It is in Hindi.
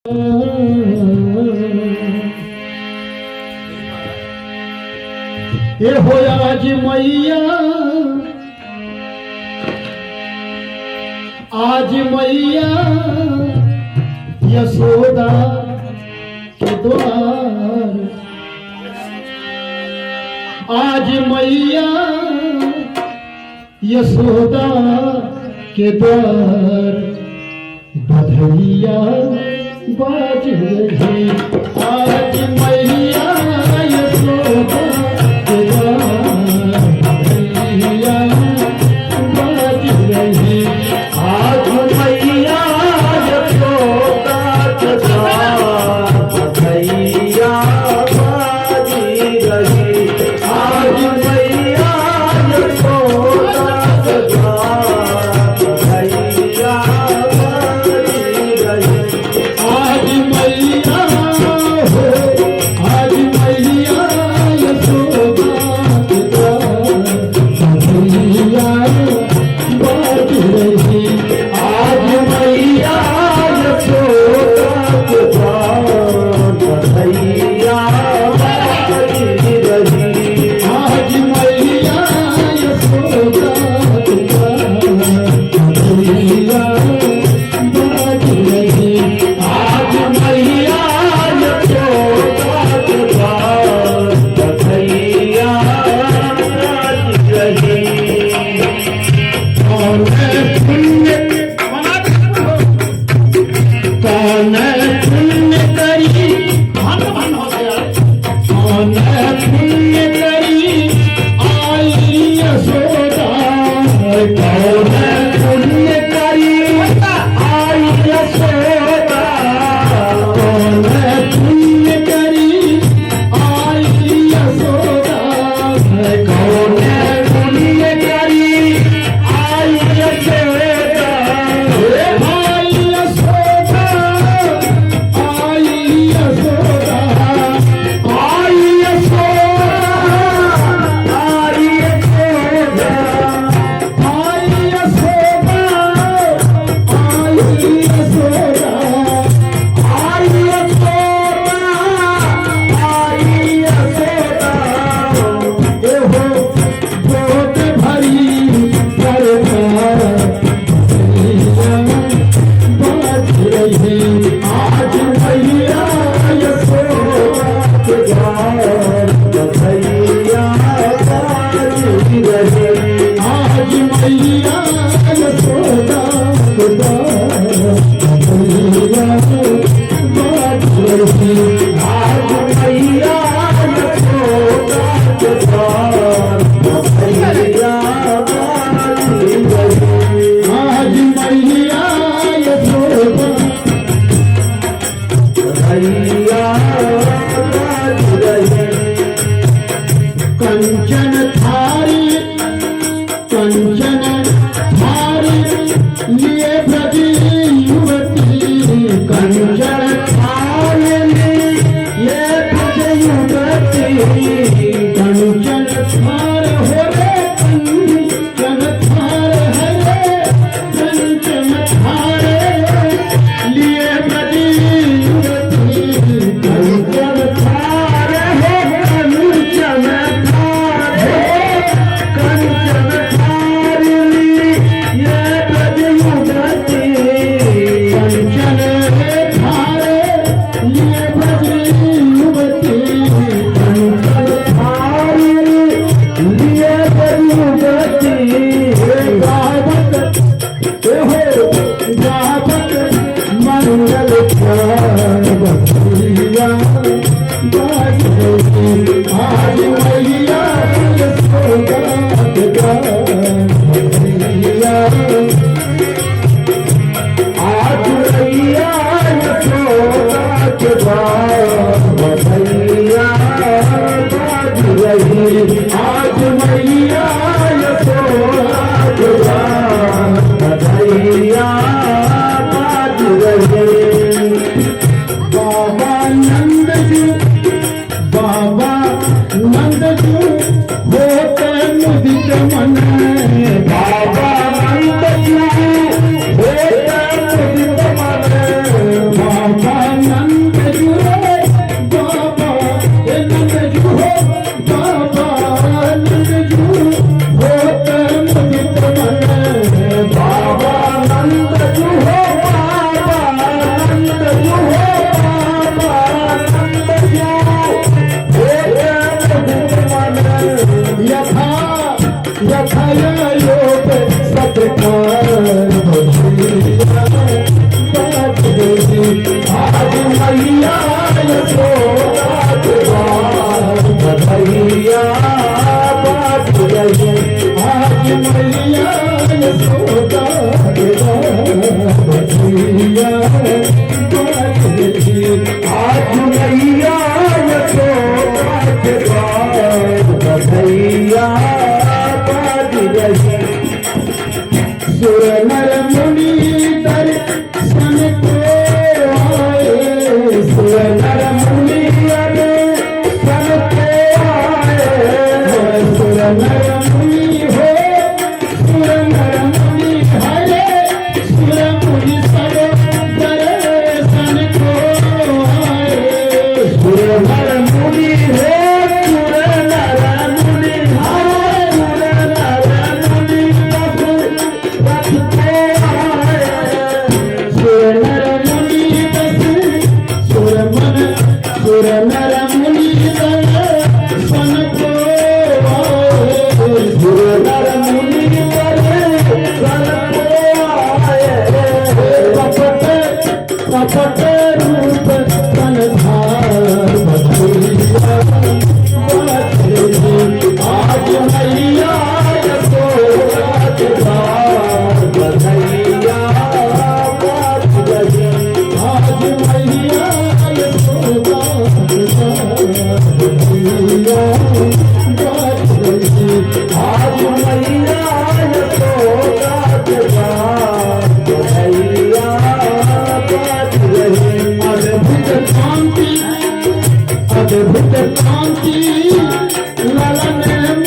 ये होया आज मैया यशोदा के द्वार, आज मैया यशोदा के द्वार बधैया बाज रही। आज मैया यशोदा के द्वार बधैया बाज रही। आज मैया यशोदा के द्वार बधैया बाजी रही। आज मैया यशोदा के द्वार बधैया बाजी रही। आज मैया हो, आज मैया यशोदा के द्वार बधैया बाज रही। आज मैया यशोदा के द्वार बधैया बाजी रही। आज मैया यशोदा के द्वार बधैया बाज रही। आज मैया यशोदा के द्वार बधैया बाजी रही। कौन पुण्य करी, कौन पुण्य करी आई यशोदा। कौन पुण्य करी आई यशोदा। कौन पुण्य करी आई यशोदा। कौन पुण्य करी आई यशोदा। आई यशोदा, आई यशोदा, आई यशोदा, आई यशोदा, आई यशोदा, आई यशोदा, आई यशोदा, आई यशोदा। एहो गोद भरी सरकार बाज रही। आज मैया यशोदा के द्वार बधैया बाजी रही। आज मैया यशोदा के द्वार बधैया बाज रही। आज मैया यशोदा के द्वार बधैया बाजी रही। आज मैया यशोदा बधैया बाजी रही। कंचन थारी, कंचन थारी लिए ब्रजी युवती। कंचन थारी लिए ब्रजी युवती। कंचन थार हो रे, कंचन थार है रे, कंचन थार लिए ब्रजी युवती। कंचन थार है, कंचन थार है, कंचन थारी ये ब्रज युवती। कंचन थार लिए ब्रजी युवती। कंचन थारी लिए ब्रज युवती। गावत एहो गावत मंगल प्राण बधैया बाज रही। आज मैया यशोदा के द्वार बधैया। आज मैया यशोदा के द्वार बधैया बाजी रही। आज मैया यशोदा के द्वार बधैया बाजी रही। बाबा नंद जी, बाबा नंद जी होते मुदित मन। बाबा नंद जी होते मुदित मन। बाबा आज मैया यशोदा के द्वार बधैया बाज रही। सुर नर मुनि दर्शन को आए, सुर नर मुनि दर्शन को आए, सुर नर मुनि हो, सुर नर मुनि हरे, सुर मुनि सब दर्शन को आए। सुर नर मुनि हो, सुर नर मुनि हरे, सुर नर मुनि रथ को आए। सुर नर मुनि दस, सुर नर मुनि दर्शन को आए। सुर नर मुनि दर्शन को आए। कपट रूप कनधार बधैया बाज रही। आज मैया यशोदा के द्वार बधैया बाज रही। आज मैया यशोदा के द्वार बधैया बाज रही। आज मैया यशोदा के द्वार बधैया बाज रही। अद्भुत कांति, अद्भुत कांति ललन